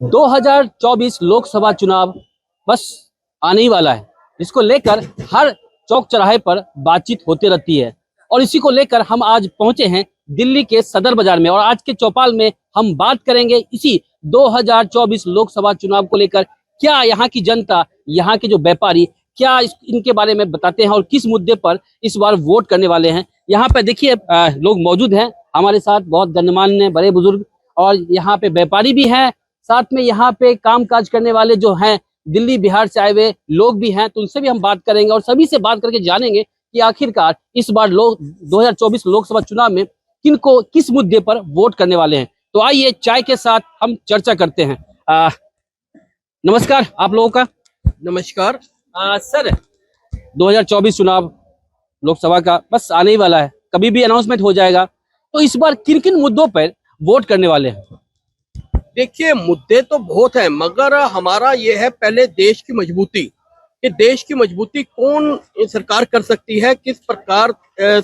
2024 लोकसभा चुनाव बस आने ही वाला है, जिसको लेकर हर चौक चौराहे पर बातचीत होती रहती है। और इसी को लेकर हम आज पहुंचे हैं दिल्ली के सदर बाजार में, और आज के चौपाल में हम बात करेंगे इसी 2024 लोकसभा चुनाव को लेकर। क्या यहाँ की जनता, यहाँ के जो व्यापारी, क्या इनके बारे में बताते हैं और किस मुद्दे पर इस बार वोट करने वाले हैं। यहाँ पे देखिए लोग मौजूद हैं हमारे साथ, बहुत गणमान्य बड़े बुजुर्ग, और यहाँ पे व्यापारी भी हैं, साथ में यहाँ पे काम काज करने वाले जो हैं दिल्ली बिहार से आए हुए लोग भी हैं। तो उनसे भी हम बात करेंगे और सभी से बात करके जानेंगे कि आखिरकार इस बार 2024 लोकसभा चुनाव में किनको किस मुद्दे पर वोट करने वाले हैं। तो आइए चाय के साथ हम चर्चा करते हैं। नमस्कार आप लोगों का। नमस्कार। सर, 2024 चुनाव लोकसभा का बस आने ही वाला है, कभी भी अनाउंसमेंट हो जाएगा। तो इस बार किन किन मुद्दों पर वोट करने वाले हैं? देखिए, मुद्दे तो बहुत हैं, मगर हमारा ये है पहले देश की मजबूती, कि देश की मजबूती कौन सरकार कर सकती है, किस प्रकार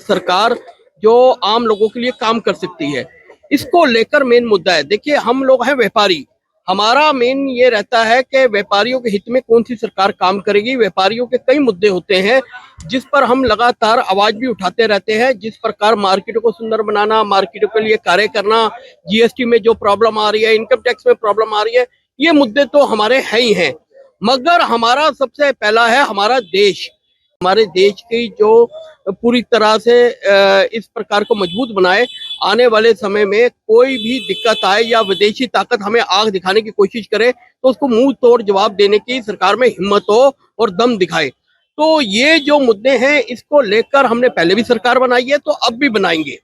सरकार जो आम लोगों के लिए काम कर सकती है, इसको लेकर मेन मुद्दा है। देखिए, हम लोग हैं व्यापारी, हमारा मेन ये रहता है कि व्यापारियों के हित में कौन सी सरकार काम करेगी। व्यापारियों के कई मुद्दे होते हैं जिस पर हम लगातार आवाज भी उठाते रहते हैं। जिस प्रकार मार्केटों को सुंदर बनाना, मार्केटों के लिए कार्य करना, जीएसटी में जो प्रॉब्लम आ रही है, इनकम टैक्स में प्रॉब्लम आ रही है, ये मुद्दे तो हमारे है ही हैं। मगर हमारा सबसे पहला है हमारा देश। हमारे देश की जो पूरी तरह से इस प्रकार को मजबूत बनाए, आने वाले समय में कोई भी दिक्कत आए या विदेशी ताकत हमें आग दिखाने की कोशिश करे तो उसको मुंह तोड़ जवाब देने की सरकार में हिम्मत हो और दम दिखाए। तो ये जो मुद्दे हैं, इसको लेकर हमने पहले भी सरकार बनाई है, तो अब भी बनाएंगे।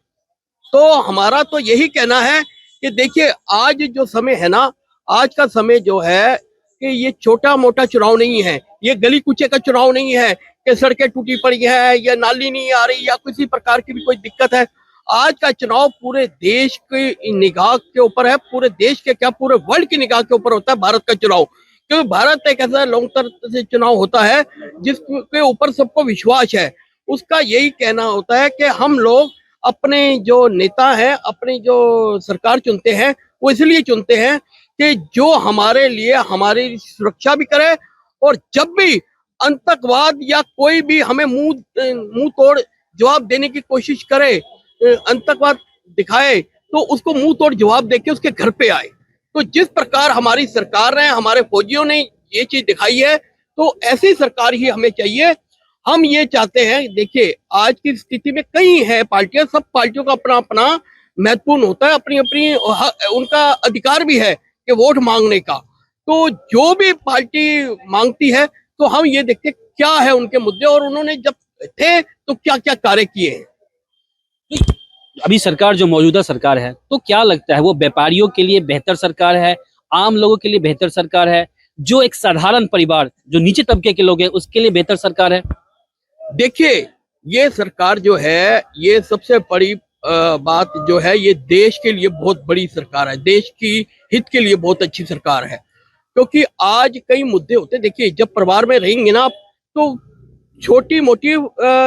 तो हमारा तो यही कहना है कि देखिए, आज जो समय है ना, आज का समय जो है कि ये छोटा मोटा चुनाव नहीं है, ये गली कूचे का चुनाव नहीं है कि सड़कें टूटी पड़ी है या नाली नहीं आ रही या किसी प्रकार की भी कोई दिक्कत है। आज का चुनाव पूरे देश की निगाह के ऊपर है, पूरे देश के क्या पूरे वर्ल्ड की निगाह के ऊपर होता है भारत का चुनाव। क्योंकि भारत एक ऐसा लोकतंत्र से चुनाव होता है जिसके ऊपर सबको विश्वास है। उसका यही कहना होता है कि हम लोग अपने जो नेता हैं, अपनी जो सरकार चुनते हैं, वो इसलिए चुनते हैं कि जो हमारे लिए हमारी सुरक्षा भी करे, और जब भी आतंकवाद या कोई भी हमें मुंह तोड़ जवाब देने की कोशिश करे, आतंकवाद दिखाए, तो उसको मुंह तोड़ जवाब देके उसके घर पे आए। तो जिस प्रकार हमारी सरकार ने, हमारे फौजियों ने ये चीज दिखाई है, तो ऐसी सरकार ही हमें चाहिए। हम ये चाहते हैं, देखिए आज की स्थिति में कई है पार्टियां, सब पार्टियों का अपना अपना महत्वपूर्ण होता है, अपनी अपनी उनका अधिकार भी है कि वोट मांगने का। तो जो भी पार्टी मांगती है, तो हम ये देखते क्या है उनके मुद्दे और उन्होंने जब थे तो क्या क्या कार्य किए हैं। अभी सरकार जो मौजूदा सरकार है, तो क्या लगता है वो व्यापारियों के लिए बेहतर सरकार है, आम लोगों के लिए बेहतर सरकार है, जो एक साधारण परिवार, जो नीचे तबके के लोग हैं, उसके लिए बेहतर सरकार है? देखिए, ये सरकार जो है, ये सबसे बड़ी बात जो है, ये देश के लिए बहुत बड़ी सरकार है, देश की हित के लिए बहुत अच्छी सरकार है। क्योंकि आज कई मुद्दे होते हैं, देखिए जब परिवार में रहेंगे ना, तो छोटी मोटी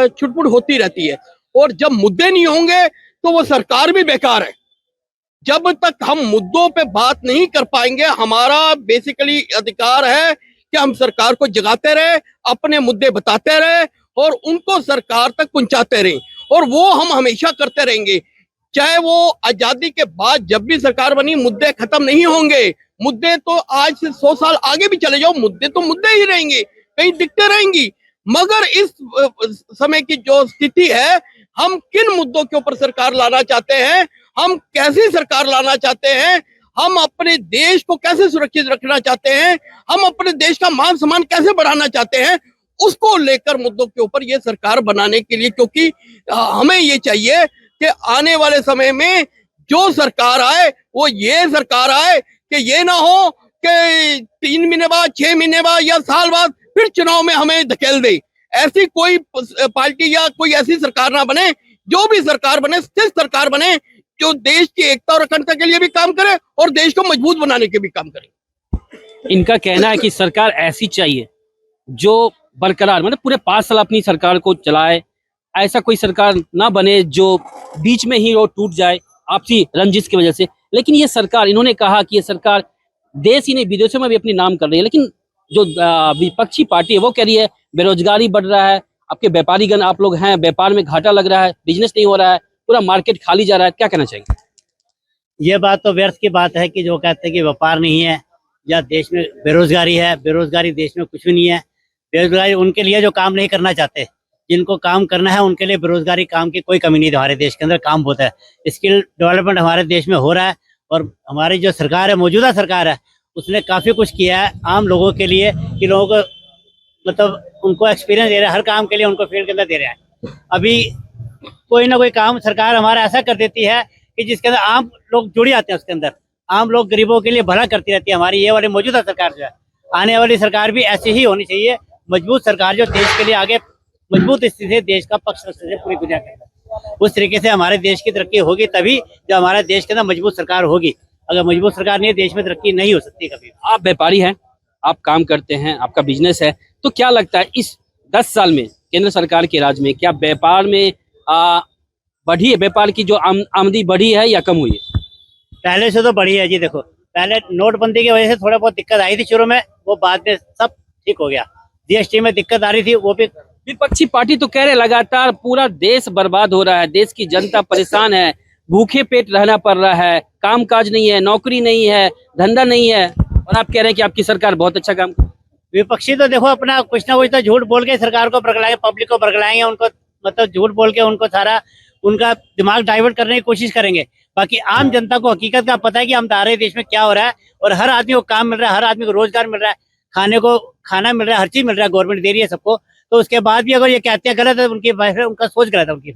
छुटपुट होती रहती है, और जब मुद्दे नहीं होंगे तो वो सरकार भी बेकार है। जब तक हम मुद्दों पे बात नहीं कर पाएंगे, हमारा बेसिकली अधिकार है कि हम सरकार को जगाते रहे, अपने मुद्दे बताते रहे और उनको सरकार तक पहुंचाते रहे, और वो हम हमेशा करते रहेंगे। चाहे वो आजादी के बाद जब भी सरकार बनी, मुद्दे खत्म नहीं होंगे। मुद्दे तो आज से 100 साल आगे भी चले जाओ, मुद्दे तो मुद्दे ही रहेंगे, कहीं दिखते रहेंगी। मगर इस समय की जो स्थिति है, हम किन मुद्दों के ऊपर सरकार लाना चाहते हैं, हम कैसी सरकार लाना चाहते हैं, हम अपने देश को कैसे सुरक्षित रखना चाहते हैं, हम अपने देश का मान सम्मान कैसे बढ़ाना चाहते हैं, उसको लेकर मुद्दों के ऊपर ये सरकार बनाने के लिए। क्योंकि हमें ये चाहिए कि आने वाले समय में जो सरकार आए, वो ये सरकार आए कि ये ना हो कि 3 महीने बाद, 6 महीने बाद या साल बाद फिर चुनाव में हमें धकेल दे। ऐसी कोई पार्टी या कोई ऐसी सरकार ना बने। जो भी सरकार बने, स्थिर सरकार बने, जो देश की एकता और अखंडता के लिए भी काम करे और देश को मजबूत बनाने के भी काम करे। इनका कहना है कि सरकार ऐसी चाहिए जो बरकरार, मतलब पूरे 5 साल अपनी सरकार को चलाए, ऐसा कोई सरकार ना बने जो बीच में ही वो टूट जाए आपसी रंजिश की वजह से। लेकिन ये सरकार, इन्होंने कहा कि ये सरकार देश ही नहीं विदेशों में भी अपनी नाम कर रही है, लेकिन जो विपक्षी पार्टी है वो कह रही है बेरोजगारी बढ़ रहा है, आपके व्यापारीगण आप लोग हैं, व्यापार में घाटा लग रहा है, बिजनेस नहीं हो रहा है, पूरा मार्केट खाली जा रहा है, क्या कहना चाहिए? ये बात तो व्यर्थ की बात है कि जो कहते हैं कि व्यापार नहीं है या देश में बेरोजगारी है। बेरोजगारी देश में कुछ भी नहीं है। बेरोजगारी उनके लिए जो काम नहीं करना चाहते, जिनको काम करना है उनके लिए बेरोजगारी काम की कोई कमी नहीं है। हमारे देश के अंदर काम होता है, स्किल डेवलपमेंट हमारे देश में हो रहा है। और हमारी जो सरकार है, मौजूदा सरकार है, उसने काफी कुछ किया है आम लोगों के लिए कि लोगों को मतलब उनको एक्सपीरियंस दे रहा है, हर काम के लिए उनको फील्ड के अंदर दे रहा है। अभी कोई ना कोई काम सरकार हमारा ऐसा कर देती है कि जिसके अंदर आम लोग जुड़ जाते हैं, उसके अंदर आम लोग गरीबों के लिए भला करती रहती है हमारी ये वाली मौजूदा सरकार जो है। आने वाली सरकार भी ऐसी ही होनी चाहिए, मजबूत सरकार जो देश के लिए आगे मजबूत स्थिति से देश का पक्ष रखते है पूरी दुनिया के अंदर। उस तरीके से हमारे देश की तरक्की होगी तभी जब हमारे देश के अंदर मजबूत सरकार होगी। अगर मजबूत सरकार नहीं है, देश में तरक्की नहीं हो सकती कभी। आप व्यापारी हैं, आप काम करते हैं, आपका बिजनेस है, तो क्या लगता है इस 10 साल में केंद्र सरकार के राज में क्या व्यापार में बढ़ी है, व्यापार की जो आमदनी बढ़ी है या कम हुई है? पहले से तो बढ़ी है जी। देखो, पहले नोटबंदी की वजह से थोड़ा बहुत दिक्कत आई थी शुरू में, वो बाद में सब ठीक हो गया। जीएसटी में दिक्कत आ रही थी, वो भी। विपक्षी पार्टी तो कह रहे लगातार पूरा देश बर्बाद हो रहा है, देश की जनता परेशान है, भूखे पेट रहना पड़ रहा है, काम काज नहीं है, नौकरी नहीं है, धंधा नहीं है, और आप कह रहे हैं कि आपकी सरकार बहुत अच्छा काम। विपक्षी तो देखो अपना कुछ ना कुछ तो झूठ बोल के सरकार को बरगलाएंगे, पब्लिक को बरगलाएंगे, उनको मतलब झूठ बोल के उनको सारा उनका दिमाग डाइवर्ट करने की कोशिश करेंगे। बाकी आम जनता को हकीकत का पता है कि हम हमारे देश में क्या हो रहा है, और हर आदमी को काम मिल रहा है, हर आदमी को रोजगार मिल रहा है, खाने को खाना मिल रहा है, हर चीज मिल रहा है, गवर्नमेंट दे रही है सबको। तो उसके बाद भी अगर ये कहते हैं गलत है, उनका सोच गलत है, उनकी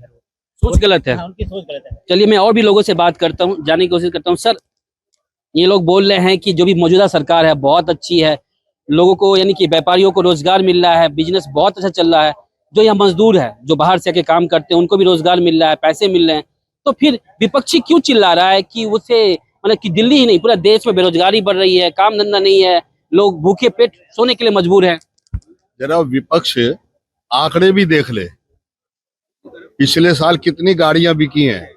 सोच गलत है। उनकी सोच गलत है। चलिए मैं और भी लोगों से बात करता हूँ, जानने की कोशिश करता हूँ। सर, ये लोग बोल रहे हैं कि जो भी मौजूदा सरकार है बहुत अच्छी है, लोगों को यानी कि व्यापारियों को रोजगार मिल रहा है, बिजनेस बहुत अच्छा चल रहा है, जो यहाँ मजदूर है जो बाहर से आके काम करते हैं उनको भी रोजगार मिल रहा है, पैसे मिल रहे हैं, तो फिर विपक्षी क्यों चिल्ला रहा है कि उसे मतलब कि दिल्ली ही नहीं पूरा देश में बेरोजगारी बढ़ रही है, काम धंधा नहीं है, लोग भूखे पेट सोने के लिए मजबूर है? जरा विपक्ष आंकड़े भी देख ले, पिछले साल कितनी गाड़ियां बिकी हैं,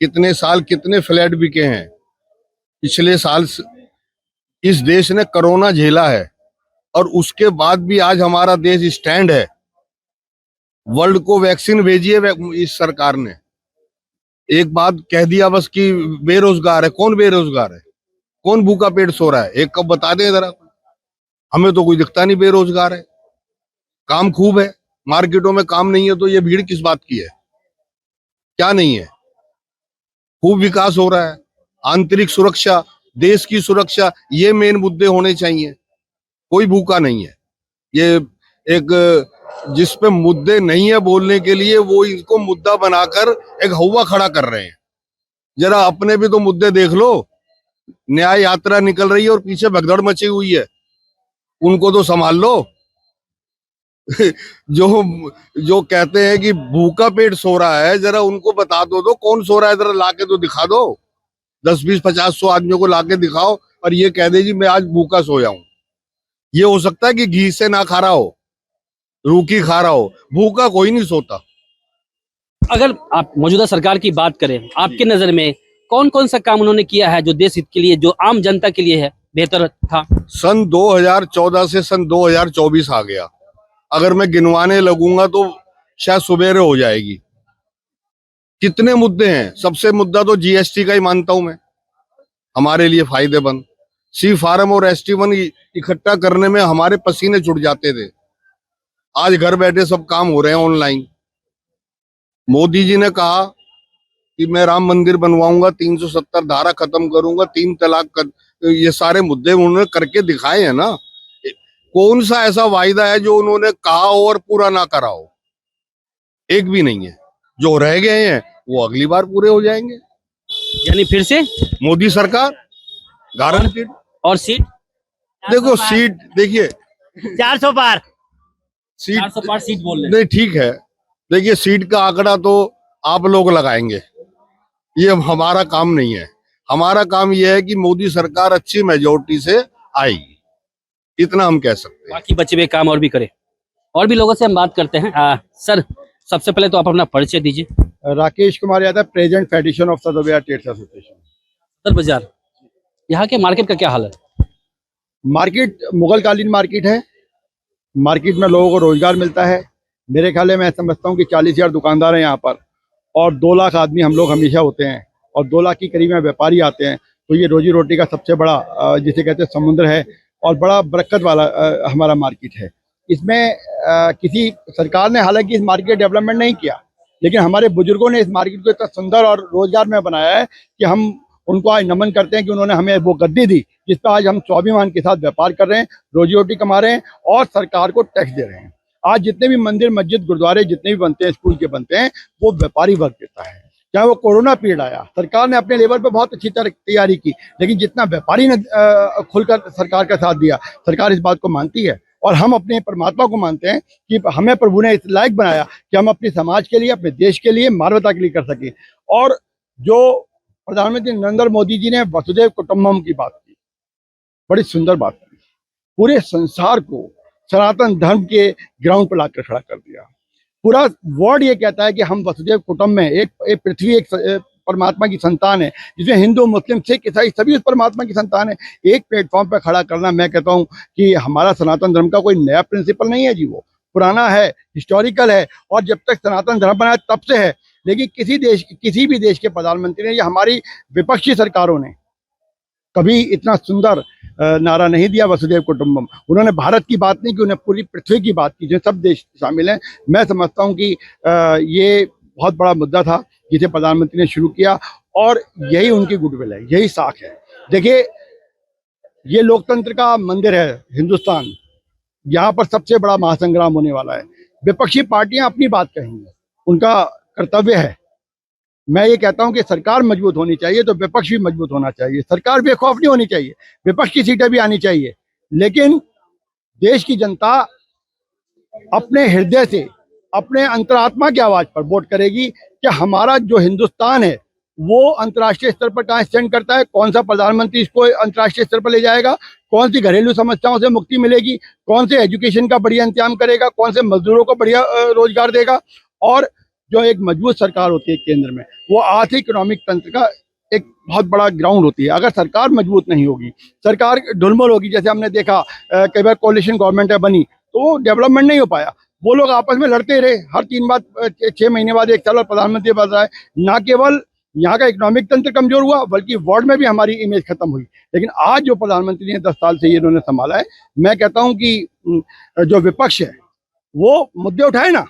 कितने साल कितने फ्लैट बिके हैं। पिछले साल इस देश ने कोरोना झेला है और उसके बाद भी आज हमारा देश स्टैंड है। वर्ल्ड को वैक्सीन भेजी है इस सरकार ने। एक बात कह दिया बस कि बेरोजगार है। कौन बेरोजगार है? कौन भूखा पेट सो रहा है? एक कब बता दें जरा। हमें तो कोई दिखता नहीं बेरोजगार है। काम खूब है, मार्केटों में काम नहीं है, तो ये भीड़ किस बात की है? क्या नहीं है? खूब विकास हो रहा है। आंतरिक सुरक्षा, देश की सुरक्षा, ये मेन मुद्दे होने चाहिए। कोई भूखा नहीं है। ये एक जिस पे मुद्दे नहीं है बोलने के लिए वो इनको मुद्दा बनाकर एक हवा खड़ा कर रहे हैं। जरा अपने भी तो मुद्दे देख लो। न्याय यात्रा निकल रही है और पीछे भगदड़ मची हुई है, उनको तो संभाल लो। जो कहते हैं कि भूखा पेट सो रहा है, जरा उनको बता दो कौन सो रहा है, जरा लाके तो दिखा दो। 10, 20, 50, 100 आदमियों को लाके दिखाओ और ये कह दे जी मैं आज भूखा सोया हूं। ये हो सकता है कि घी से ना खा रहा हो, रूखी खा रहा हो, भूखा कोई नहीं सोता। अगर आप मौजूदा सरकार की बात करें, आपके नजर में कौन कौन सा काम उन्होंने किया है जो देश हित के लिए, जो आम जनता के लिए है, बेहतर था? सन 2014 से सन 2024 आ गया, अगर मैं गिनवाने लगूंगा तो शायद सुबेरे हो जाएगी। कितने मुद्दे हैं। सबसे मुद्दा तो जीएसटी का ही मानता हूं मैं, हमारे लिए फायदेमंद। सी फार्म और ST1 इकट्ठा करने में हमारे पसीने छूट जाते थे। आज घर बैठे सब काम हो रहे हैं ऑनलाइन। मोदी जी ने कहा कि मैं राम मंदिर बनवाऊंगा, 370 धारा खत्म करूंगा, 3 तलाक ये सारे मुद्दे उन्होंने करके दिखाए हैं ना। कौन सा ऐसा वायदा है जो उन्होंने कहा हो और पूरा ना करा हो? एक भी नहीं है। जो रह गए हैं वो अगली बार पूरे हो जाएंगे। यानी फिर से मोदी सरकार गारंटीड। और सीट देखो सीट, देखिए 400 पार सीट 400 पार सीट बोल रहे हैं। नहीं, ठीक है। देखिए सीट का आंकड़ा तो आप लोग लगाएंगे, ये हमारा काम नहीं है। हमारा काम ये है कि मोदी सरकार अच्छी मेजोरिटी से आएगी, इतना हम कह सकते हैं। बाकी बचे हुए काम और भी करें। और भी लोगों से हम बात करते हैं। सर, सबसे पहले तो आप अपना परिचय दीजिए। Rakesh Kumar Yadav, present federation of सदर बाजार ट्रेड्स एसोसिएशन। सदर बाजार, यहाँ के मार्केट का क्या हाल है? मार्केट मुगल कालीन मार्केट है। मार्केट में लोगों को रोजगार मिलता है। मेरे ख्याल में मैं समझता हूँ कि 40,000 दुकानदार हैं यहाँ पर और 2 लाख आदमी हम लोग हमेशा होते हैं और 2 लाख के करीब में व्यापारी आते हैं। तो ये रोजी रोटी का सबसे बड़ा जिसे कहते हैं समुद्र है और बड़ा बरकत वाला हमारा मार्केट है। इसमें किसी सरकार ने हालांकि इस मार्केट डेवलपमेंट नहीं किया, लेकिन हमारे बुजुर्गों ने इस मार्केट को इतना सुंदर और रोजगार में बनाया है कि हम उनको आज नमन करते हैं कि उन्होंने हमें वो गद्दी दी जिस पर आज हम स्वाभिमान के साथ व्यापार कर रहे हैं, रोजी रोटी कमा रहे हैं और सरकार को टैक्स दे रहे हैं। आज जितने भी मंदिर मस्जिद गुरुद्वारे जितने भी बनते हैं, स्कूल के बनते हैं, वो व्यापारी वर्ग देता है। चाहे वो कोरोना पीरियड आया, सरकार ने अपने लेवल पर बहुत अच्छी तरह तैयारी की, लेकिन जितना व्यापारी ने खुलकर सरकार का साथ दिया, सरकार इस बात को मानती है। और हम अपने परमात्मा को मानते हैं कि हमें प्रभु ने इस लायक बनाया कि हम अपने समाज के लिए, अपने देश के लिए, मानवता के लिए कर सके। और जो प्रधानमंत्री नरेंद्र मोदी जी ने वसुधैव कुटुंबकम की बात की, बड़ी सुंदर बात की, पूरे संसार को सनातन धर्म के ग्राउंड पर लाकर खड़ा कर दिया। पूरा वर्ल्ड ये कहता है कि हम वसुधैव कुटुंबकम में एक पृथ्वी एक परमात्मा की संतान है, जिसमें हिंदू मुस्लिम सिख ईसाई सभी उस परमात्मा की संतान है। एक प्लेटफॉर्म पर खड़ा करना, मैं कहता हूँ कि हमारा सनातन धर्म का कोई नया प्रिंसिपल नहीं है जी, वो पुराना है, हिस्टोरिकल है और जब तक सनातन धर्म बना तब से है। लेकिन किसी भी देश के प्रधानमंत्री ने या हमारी विपक्षी सरकारों ने कभी इतना सुंदर नारा नहीं दिया वसुधैव कुटुंबकम। उन्होंने भारत की बात नहीं की, उन्होंने पूरी पृथ्वी की बात की, जो सब देश शामिल हैं। मैं समझता हूँ कि ये बहुत बड़ा मुद्दा था जिसे प्रधानमंत्री ने शुरू किया और यही उनकी गुडविल है, यही साख है। देखिए, ये लोकतंत्र का मंदिर है हिंदुस्तान, यहाँ पर सबसे बड़ा महासंग्राम होने वाला है। विपक्षी पार्टियां अपनी बात कहेंगी, उनका कर्तव्य है। मैं ये कहता हूं कि सरकार मजबूत होनी चाहिए तो विपक्ष भी मजबूत होना चाहिए। सरकार बेखौफ नहीं होनी चाहिए, विपक्ष की सीटें भी आनी चाहिए, लेकिन देश की जनता अपने हृदय से, अपने अंतरात्मा की आवाज पर वोट करेगी कि हमारा जो हिंदुस्तान है वो अंतर्राष्ट्रीय स्तर पर कहाँ स्टैंड करता है, कौन सा प्रधानमंत्री इसको अंतर्राष्ट्रीय स्तर पर ले जाएगा, कौन सी घरेलू समस्याओं से मुक्ति मिलेगी, कौन से एजुकेशन का बढ़िया इंतजाम करेगा, कौन से मजदूरों को बढ़िया रोजगार देगा। और जो एक मजबूत सरकार होती है केंद्र में, वो आर्थिक इकोनॉमिक तंत्र का एक बहुत बड़ा ग्राउंड होती है। अगर सरकार मजबूत नहीं होगी, सरकार ढुलमुल होगी, जैसे हमने देखा कई बार कोalition गवर्नमेंट है बनी तो डेवलपमेंट नहीं हो पाया। वो लोग आपस में लड़ते रहे, हर 6 महीने बाद 1 साल और प्रधानमंत्री बदल रहा है। ना केवल यहाँ का इकोनॉमिक तंत्र कमजोर हुआ, बल्कि वर्ल्ड में भी हमारी इमेज खत्म हुई। लेकिन आज जो प्रधानमंत्री ने 10 साल से ये इन्होंने संभाला है, मैं कहता हूँ कि जो विपक्ष है वो मुद्दे उठाए ना,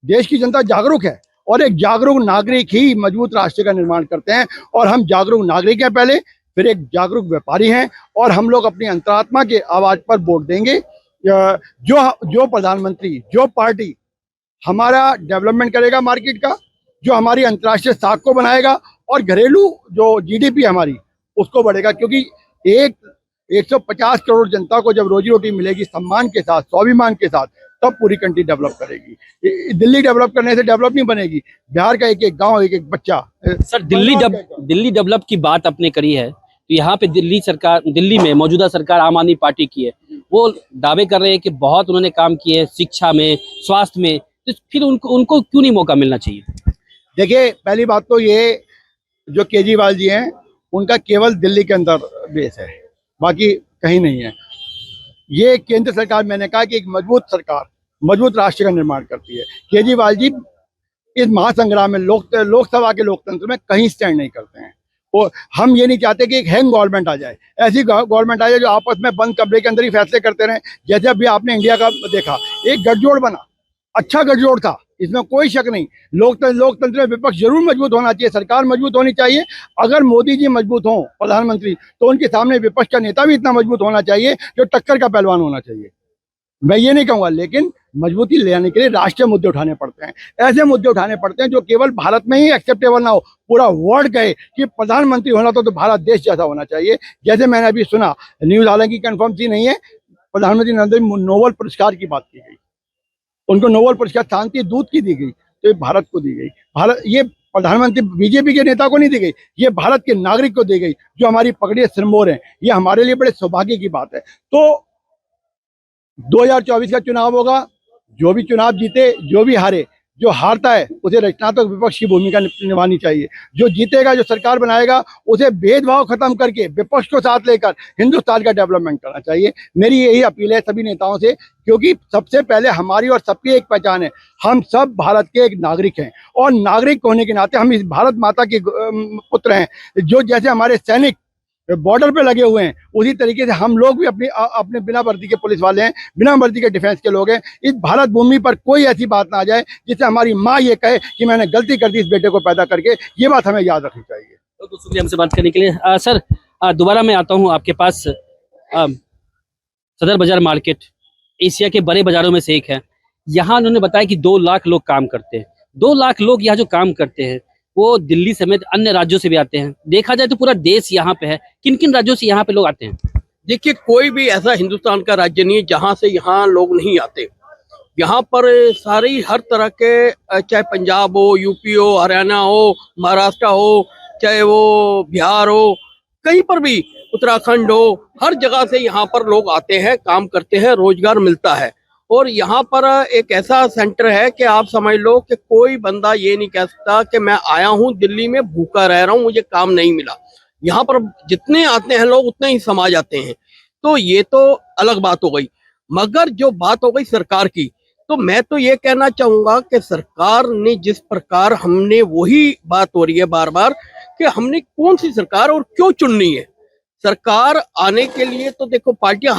देश की जनता जागरूक है और एक जागरूक नागरिक ही मजबूत राष्ट्र का निर्माण करते हैं। और हम जागरूक नागरिक हैं पहले, फिर एक जागरूक व्यापारी हैं और हम लोग अपनी अंतरात्मा के आवाज पर वोट देंगे। जो प्रधानमंत्री, जो पार्टी हमारा डेवलपमेंट करेगा मार्केट का, जो हमारी अंतर्राष्ट्रीय साख को बनाएगा और घरेलू जो GDP हमारी उसको बढ़ेगा। क्योंकि 150 करोड़ जनता को जब रोजी रोटी मिलेगी सम्मान के साथ, स्वाभिमान के साथ, तब पूरी कंट्री डेवलप करेगी। दिल्ली डेवलप करने से डेवलप नहीं बनेगी, बिहार का एक एक गांव, एक एक बच्चा। सर, दिल्ली डेवलप की बात आपने करी है, तो यहाँ पे दिल्ली में मौजूदा सरकार आम आदमी पार्टी की है, वो दावे कर रहे हैं कि बहुत उन्होंने काम किए हैं शिक्षा में, स्वास्थ्य में, तो फिर उनको क्यों नहीं मौका मिलना चाहिए? देखिए, पहली बात तो ये जो केजरीवाल जी हैं उनका केवल दिल्ली के अंदर बेस है, बाकी कहीं नहीं है। ये केंद्र सरकार, मैंने कहा कि एक मजबूत सरकार मजबूत राष्ट्र का निर्माण करती है। केजरीवाल जी इस महासंग्राम में लोकसभा के लोकतंत्र में कहीं स्टैंड नहीं करते हैं। और हम ये नहीं चाहते कि एक हैंग गवर्नमेंट आ जाए, ऐसी गवर्नमेंट आ जाए जो आपस में बंद कमरे के अंदर ही फैसले करते रहें। जैसे अभी आपने इंडिया का देखा, एक गठजोड़ बना, अच्छा गठजोड़ था, इसमें कोई शक नहीं। लोकतंत्र में विपक्ष जरूर मजबूत होना चाहिए, सरकार मजबूत होनी चाहिए। अगर मोदी जी मजबूत हों प्रधानमंत्री, तो उनके सामने विपक्ष का नेता भी इतना मजबूत होना चाहिए जो टक्कर का पहलवान होना चाहिए। मैं ये नहीं कहूँगा, लेकिन मजबूती ले आने के लिए राष्ट्रीय मुद्दे उठाने पड़ते हैं। ऐसे मुद्दे उठाने पड़ते हैं जो केवल भारत में ही एक्सेप्टेबल ना हो, पूरा वर्ल्ड कहे कि प्रधानमंत्री होना तो भारत देश जैसा होना चाहिए। जैसे मैंने अभी सुना, न्यूज हालांकि कंफर्म सी नहीं है, प्रधानमंत्री नरेंद्र मोदी नोबेल पुरस्कार की बात की गई, उनको नोबेल पुरस्कार शांति दूत की दी गई, तो ये भारत को दी गई। भारत, ये प्रधानमंत्री बीजेपी के नेता को नहीं दी गई, ये भारत के नागरिक को दी गई जो हमारी पगड़ी सिरमौर है। ये हमारे लिए बड़े सौभाग्य की बात है। तो 2024 का चुनाव होगा, जो भी चुनाव जीते, जो भी हारे, जो हारता है उसे रचनात्मक विपक्ष की भूमिका निभानी चाहिए। जो जीतेगा, जो सरकार बनाएगा, उसे भेदभाव खत्म करके विपक्ष को साथ लेकर हिंदुस्तान का डेवलपमेंट करना चाहिए। मेरी यही अपील है सभी नेताओं से, क्योंकि सबसे पहले हमारी और सबकी एक पहचान है, हम सब भारत के एक नागरिक हैं और नागरिक होने के नाते हम इस भारत माता के पुत्र हैं। जो जैसे हमारे सैनिक बॉर्डर पे लगे हुए हैं, उसी तरीके से हम लोग भी अपने बिना वर्दी के पुलिस वाले हैं, बिना वर्दी के डिफेंस के लोग हैं। इस भारत भूमि पर कोई ऐसी बात ना आ जाए जिससे हमारी माँ ये कहे कि मैंने गलती कर दी इस बेटे को पैदा करके। ये बात हमें याद रखनी चाहिए। तो शुक्रिया हमसे बात करने के लिए। सर दोबारा मैं आता हूँ आपके पास। सदर बाजार मार्केट एशिया के बड़े बाजारों में से एक है। यहाँ उन्होंने बताया कि 2 लाख लोग काम करते हैं। 2 लाख लोग यहाँ जो काम करते हैं वो दिल्ली समेत अन्य राज्यों से भी आते हैं। देखा जाए तो पूरा देश यहाँ पे है। किन किन राज्यों से यहाँ पे लोग आते हैं? देखिए, कोई भी ऐसा हिंदुस्तान का राज्य नहीं है जहां से यहाँ लोग नहीं आते। यहाँ पर सारी हर तरह के, चाहे पंजाब हो, यूपी हो, हरियाणा हो, महाराष्ट्र हो, चाहे वो बिहार हो, कहीं पर भी, उत्तराखंड हो, हर जगह से यहाँ पर लोग आते हैं, काम करते हैं, रोजगार मिलता है। और यहाँ पर एक ऐसा सेंटर है कि आप समझ लो कि कोई बंदा ये नहीं कह सकता कि मैं आया हूँ दिल्ली में भूखा रह रहा हूँ, मुझे काम नहीं मिला। यहाँ पर जितने आते हैं लोग उतने ही समा जाते हैं। तो ये तो अलग बात हो गई। मगर जो बात हो गई सरकार की, तो मैं तो ये कहना चाहूंगा कि सरकार ने जिस प्रकार, हमने वही बात हो रही है बार बार कि हमने कौन सी सरकार और क्यों चुननी है। सरकार आने के लिए तो देखो, पार्टियां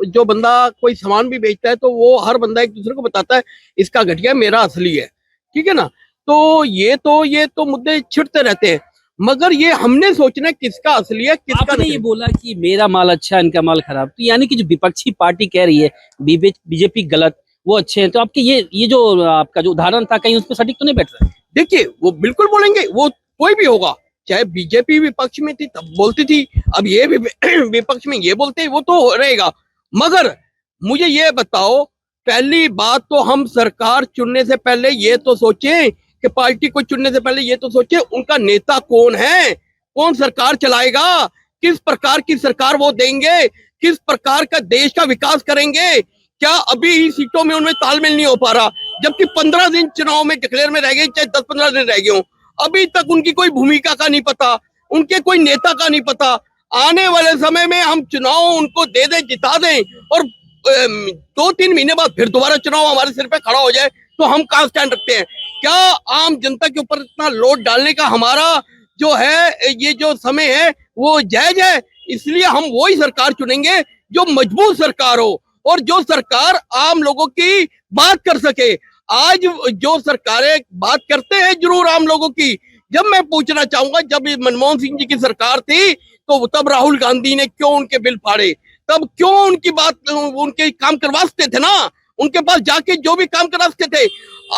जो बंदा कोई सामान भी बेचता है तो वो हर बंदा एक दूसरे को बताता है इसका घटिया मेरा असली है, ठीक है ना। तो ये तो मुद्दे छिड़ते रहते हैं, मगर ये हमने सोचना है किसका असली है, किसका आपने नहीं। ये बोला कि मेरा माल अच्छा, इनका माल खराब, तो यानी कि जो विपक्षी पार्टी कह रही है बीजेपी गलत, वो अच्छे हैं, तो आपके ये जो आपका जो उदाहरण था, कहीं उस पर सटीक तो नहीं बैठ रहा है? देखिए, वो बिल्कुल बोलेंगे, वो कोई भी होगा, चाहे बीजेपी विपक्ष में थी तब बोलती थी, अब ये भी विपक्ष में ये बोलते हैं, वो तो रहेगा। मगर मुझे ये बताओ, पहली बात तो हम सरकार चुनने से पहले ये तो सोचें कि पार्टी को चुनने से पहले ये तो सोचें उनका नेता कौन है, कौन सरकार चलाएगा, किस प्रकार की सरकार वो देंगे, किस प्रकार का देश का विकास करेंगे। क्या अभी ही सीटों में उनमें तालमेल नहीं हो पा रहा, जबकि 15 दिन चुनाव में डिक्लेयर में रह गए, चाहे 10-15 दिन रह गए हों, अभी तक उनकी कोई भूमिका का नहीं पता, उनके कोई नेता का नहीं पता। आने वाले समय में हम चुनाव उनको दे दें, जिता दें, और 2-3 महीने बाद फिर दोबारा चुनाव हमारे सिर पे खड़ा हो जाए, तो हम कहाँ स्टैंड रखते हैं? क्या आम जनता के ऊपर इतना लोड डालने का हमारा जो है, ये जो समय है, वो जायज है? इसलिए हम वही सरकार चुनेंगे जो मजबूत सरकार हो और जो सरकार आम लोगों की बात कर सके। आज जो सरकारें बात करते हैं जरूर आम लोगों की, जब मैं पूछना चाहूंगा, जब मनमोहन सिंह जी की सरकार थी तो तब राहुल गांधी ने क्यों उनके बिल फाड़े, तब क्यों उनकी बात, उनके काम करवा सकते थे ना, उनके पास जाके जो भी काम करा सकते थे।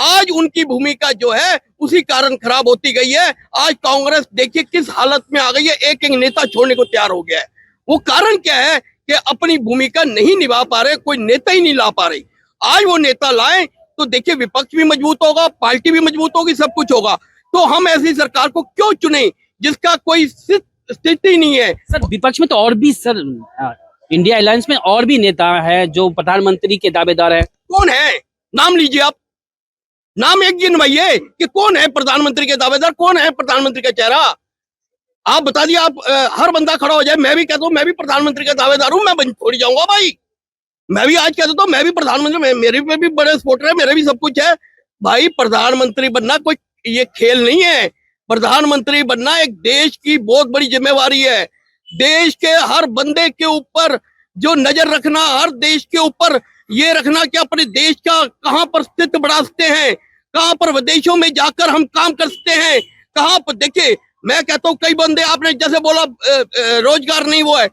आज उनकी भूमिका जो है उसी कारण खराब होती गई है। आज कांग्रेस देखिए किस हालत में आ गई है, एक एक नेता छोड़ने को तैयार हो गया है। वो कारण क्या है कि अपनी भूमिका नहीं निभा पा रहे, कोई नेता ही नहीं ला पा रही। आज वो नेता लाए तो देखिए विपक्ष भी मजबूत होगा, पार्टी भी मजबूत होगी, सब कुछ होगा। तो हम ऐसी सरकार को क्यों चुने जिसका कोई स्थिति नहीं है। सर विपक्ष में तो और भी, सर इंडिया अलायंस में और भी नेता है जो प्रधानमंत्री के दावेदार है। कौन है? नाम लीजिए आप, नाम एक गिनवाइए कि कौन है प्रधानमंत्री के दावेदार, कौन है प्रधानमंत्री का चेहरा। आप बता दिए, आप हर बंदा खड़ा हो जाए, मैं भी कहता हूँ मैं भी प्रधानमंत्री का दावेदार हूँ, मैं छोड़ जाऊंगा भाई। मैं भी आज कह देता हूँ मैं भी प्रधानमंत्री, मेरे में भी बड़े सपोर्टर है, मेरे भी सब कुछ है भाई। प्रधानमंत्री बनना कोई ये खेल नहीं है। प्रधानमंत्री बनना एक देश की बहुत बड़ी जिम्मेवारी है। देश के हर बंदे के ऊपर जो नजर रखना, हर देश के ऊपर ये रखना कि अपने देश का कहाँ पर स्थिति बढ़ा सकते हैं, कहाँ पर विदेशों में जाकर हम काम कर सकते हैं, कहाँ पर। देखिए मैं कहता हूँ कई बंदे, आपने जैसे बोला रोजगार नहीं वो है,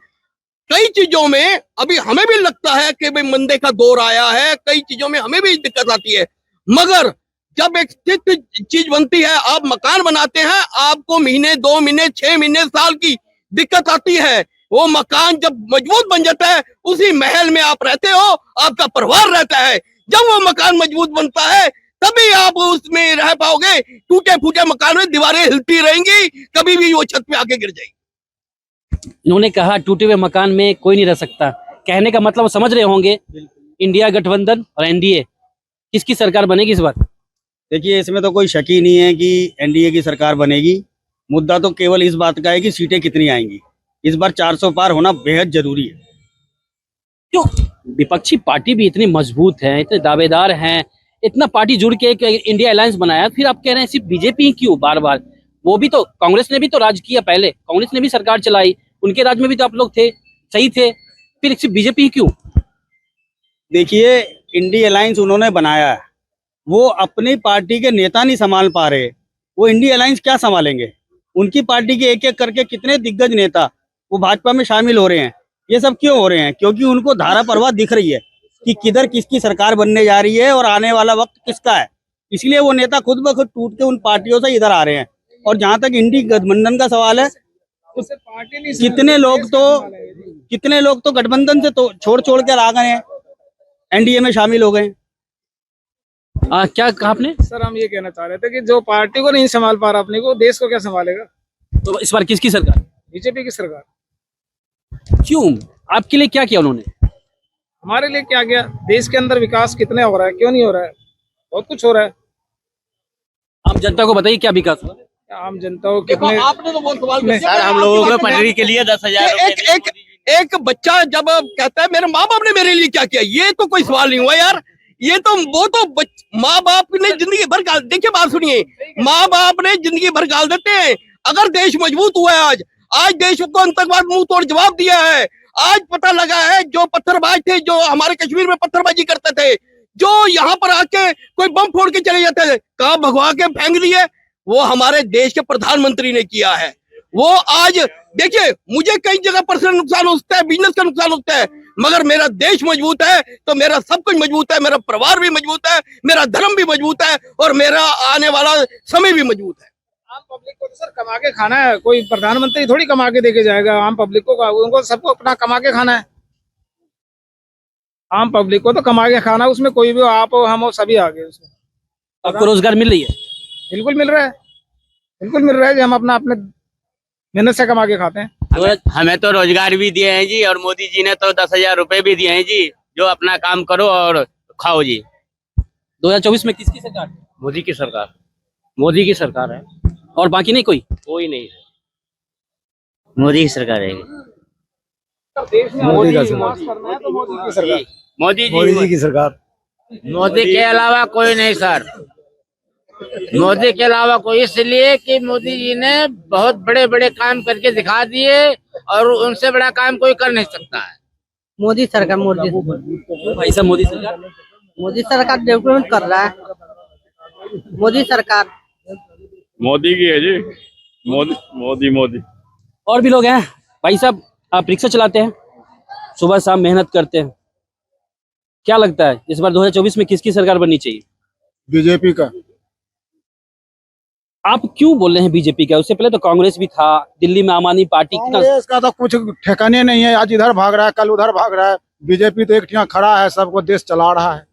कई चीजों में अभी हमें भी लगता है कि भाई मंदे का दौर आया है, कई चीजों में हमें भी दिक्कत आती है। मगर जब एक स्थिर चीज बनती है, आप मकान बनाते हैं, आपको महीने, 2 महीने, 6 महीने, साल की दिक्कत आती है। वो मकान जब मजबूत बन जाता है, उसी महल में आप रहते हो, आपका परिवार रहता है। जब वो मकान मजबूत बनता है तभी आप उसमें रह पाओगे। टूटे फूटे मकान में दीवारें हिलती रहेंगी, कभी भी वो छत पे आके गिर जाएगी। इन्होंने कहा टूटे हुए मकान में कोई नहीं रह सकता। कहने का मतलब समझ रहे होंगे, इंडिया गठबंधन और एनडीए किसकी सरकार बनेगी इस बार? देखिए, इसमें तो कोई शक ही नहीं है कि एनडीए की सरकार बनेगी। मुद्दा तो केवल इस बात का है कि सीटें कितनी आएंगी। इस बार 400 पार होना बेहद जरूरी है। क्यों विपक्षी पार्टी भी इतनी मजबूत है, इतने दावेदार हैं, इतना पार्टी जुड़ के एक इंडिया अलायंस बनाया, फिर आप कह रहे हैं सिर्फ बीजेपी ही क्यों बार बार? वो भी तो, कांग्रेस ने भी तो राज किया पहले, कांग्रेस ने भी सरकार चलाई, उनके राज में भी तो आप लोग थे, सही थे, फिर सिर्फ बीजेपी ही क्यों? देखिए, इंडिया अलायंस उन्होंने बनाया है, वो अपनी पार्टी के नेता नहीं संभाल पा रहे, वो इंडिया अलायंस क्या संभालेंगे? उनकी पार्टी के एक एक करके कितने दिग्गज नेता वो भाजपा में शामिल हो रहे हैं। ये सब क्यों हो रहे हैं? क्योंकि उनको धारा प्रवाह दिख रही है कि किधर किसकी सरकार बनने जा रही है और आने वाला वक्त किसका है। इसलिए वो नेता खुद ब खुद टूट के उन पार्टियों से इधर आ रहे हैं। और जहां तक इंडी गठबंधन का सवाल है, कितने लोग तो गठबंधन से तो छोड़ छोड़ कर आ गए हैं, एनडीए में शामिल हो गए। क्या कहा आपने? सर, हम ये कहना चाह रहे थे कि जो पार्टी को नहीं संभाल पा रहा अपने को, देश को क्या संभालेगा? तो इस बार किसकी सरकार? बीजेपी की सरकार। क्यों? आपके लिए क्या किया उन्होंने? हमारे लिए क्या गया? देश के अंदर विकास कितने हो रहा है, क्यों नहीं हो रहा है? बहुत कुछ हो रहा है। आम जनता को बताइए क्या विकास हुआ? आम जनता को देखो, कितने आपने तो बहुत सवाल नहीं, किया। सर, हम लोगों को पटरी के लिए 10,000 एक बच्चा जब कहता है मेरे माँ बाप ने मेरे लिए क्या किया, ये तो कोई सवाल नहीं हुआ यार। ये तो वो तो माँ बाप ने जिंदगी भर गाल, देखिए बात सुनिए, माँ बाप ने जिंदगी भर गाल देते हैं। अगर देश मजबूत हुआ है, आज देश को आतंकवाद मुंह तोड़ जवाब दिया है। आज पता लगा है जो पत्थरबाज थे, जो हमारे कश्मीर में पत्थरबाजी करते थे, जो यहाँ पर आके कोई बम फोड़ के चले जाते थे, कहाँ भगवा के फेंक दिए, वो हमारे देश के प्रधानमंत्री ने किया है। वो आज देखिए, मुझे कई जगह पर्सनल नुकसान होता है, बिजनेस का नुकसान होता है, मगर मेरा देश मजबूत है तो मेरा सब कुछ मजबूत है, मेरा परिवार भी मजबूत है, मेरा धर्म भी मजबूत है और मेरा आने वाला समय भी मजबूत है। आम पब्लिक को तो सर कमा के खाना है, कोई प्रधानमंत्री थोड़ी कमा के देके जाएगा आम पब्लिक को। उनको सबको अपना कमा के खाना है। आम पब्लिक को तो कमा के खाना, उसमें कोई भी हो, आप हो, हम हो, सभी आ गए उसमें। आपको रोजगार मिल रही है? बिल्कुल मिल रहा है, बिल्कुल मिल रहा है। हम अपना अपने मेहनत से कमा के खाते हैं। हमें तो रोजगार भी दिए हैं जी, और मोदी जी ने तो 10,000 रुपए भी दिए हैं जी, जो अपना काम करो और खाओ जी। 2024 में किसकी सरकार? मोदी की सरकार, मोदी की सरकार है, और बाकी नहीं कोई? कोई नहीं। मोदी की सरकार है। देश में मोदी का विकास करना है तो मोदी की सरकार। मोदी जी की सरकार। मोदी के अलावा कोई नहीं सर, मोदी के अलावा कोई, इसलिए कि मोदी जी ने बहुत बड़े बड़े काम करके दिखा दिए और उनसे बड़ा काम कोई कर नहीं सकता है। मोदी सरकार, भाई साहब, मोदी सरकार डेवलपमेंट कर रहा है। मोदी सरकार मोदी की है जी, मोदी। और भी लोग हैं। भाई साहब, आप रिक्शा चलाते हैं, सुबह शाम मेहनत करते हैं, क्या लगता है इस बार 2024 में किसकी सरकार बननी चाहिए? बीजेपी का। आप क्यों बोल रहे हैं बीजेपी का? उससे पहले तो कांग्रेस भी था, दिल्ली में आम आदमी पार्टी कांग्रेस का तो कुछ ठिकाने नहीं है, आज इधर भाग रहा है, कल उधर भाग रहा है। बीजेपी तो एक ठिकाना खड़ा है, सबको देश चला रहा है।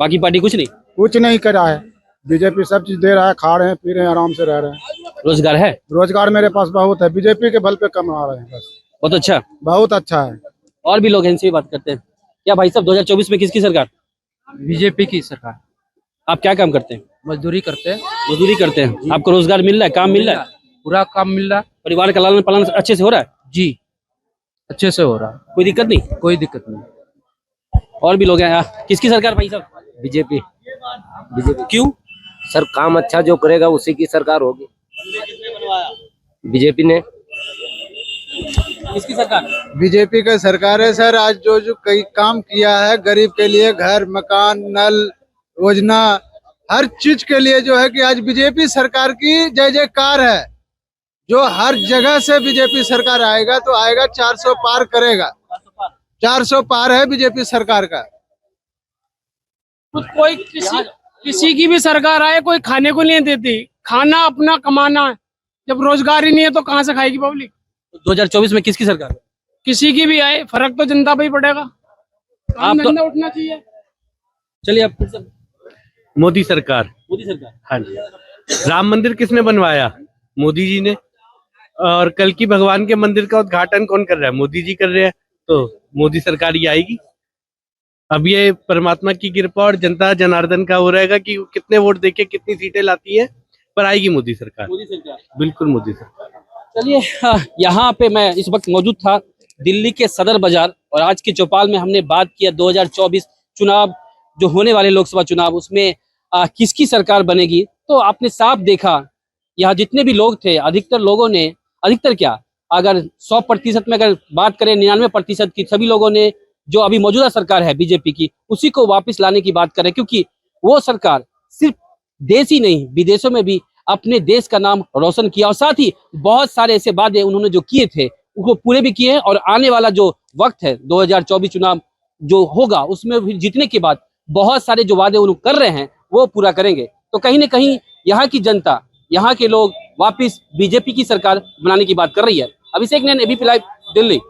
बाकी पार्टी कुछ नहीं, कुछ नहीं कर रहा है। बीजेपी सब चीज दे रहा है, खा रहे हैं, पी रहे हैं, आराम से रह रहे हैं। रोजगार है? रोजगार मेरे पास बहुत है, बीजेपी के बल पे कमा रहे हैं बस। बहुत अच्छा, बहुत अच्छा है। और भी लोग हैं, इनसे भी बात करते हैं। क्या भाई साहब, 2024 में किसकी सरकार? बीजेपी की सरकार। आप क्या काम करते हैं? मजदूरी करते हैं। मजदूरी करते हैं। आपको रोजगार मिल रहा है, काम मिल रहा है? पूरा काम मिल रहा है परिवार का लालन पालन अच्छे से हो रहा है? जी, अच्छे से हो रहा है, कोई दिक्कत नहीं? कोई दिक्कत नहीं। और भी लोग हैं। किसकी सरकार भाई साहब? बीजेपी। क्यों? सर, काम अच्छा जो करेगा उसी की सरकार होगी। बीजेपी ने। किसकी सरकार? बीजेपी का सरकार है सर। आज जो कई काम किया है गरीब के लिए, घर, मकान, नल योजना, हर चीज के लिए जो है कि आज बीजेपी सरकार की जय जयकार है। जो हर जगह से बीजेपी सरकार आएगा तो आएगा, 400 पार करेगा। 400 पार है बीजेपी सरकार का। कोई किसी की भी सरकार आए, कोई खाने को नहीं देती। खाना अपना कमाना है, जब रोजगार ही नहीं है तो कहाँ से खाएगी पब्लिक? 2024 में किसकी सरकार? किसी की भी आए, फर्क तो जनता पे ही पड़ेगा। आप तो धंधा उठना चाहिए। चलिए आप फिर से। मोदी सरकार। मोदी सरकार। हाँ जी। राम मंदिर किसने बनवाया? मोदी जी ने। और कल की भगवान के मंदिर का उद्घाटन कौन कर रहा है? मोदी जी कर रहे हैं। तो मोदी सरकार ही आएगी। अब ये परमात्मा की कृपा और जनता जनार्दन का हो रहेगा कि कितने वोट देके कितनी सीटें लाती है, पर आएगी मोदी सरकार, मोदी सरकार। बिल्कुल मोदी सरकार। चलिए, यहाँ पे मैं इस वक्त मौजूद था दिल्ली के सदर बाजार, और आज के चौपाल में हमने बात किया 2024 चुनाव जो होने वाले लोकसभा चुनाव, उसमें किसकी सरकार बनेगी। तो आपने साफ देखा यहाँ जितने भी लोग थे, अधिकतर लोगों ने, अधिकतर क्या, अगर 100% में अगर बात करें 99% की, सभी लोगों ने जो अभी मौजूदा सरकार है बीजेपी की, उसी को वापस लाने की बात करें, क्योंकि वो सरकार सिर्फ देश ही नहीं विदेशों में भी अपने देश का नाम रोशन किया, और साथ ही बहुत सारे ऐसे वादे उन्होंने जो किए थे उनको पूरे भी किए हैं, और आने वाला जो वक्त है 2024 चुनाव जो होगा उसमें भी जीतने के बाद बहुत सारे जो वादे उन्होंने कर रहे हैं वो पूरा करेंगे। तो कहीं ना कहीं यहाँ की जनता, यहाँ के लोग वापिस बीजेपी की सरकार बनाने की बात कर रही है। अभिषेक नैन, एबीपी लाइव, दिल्ली।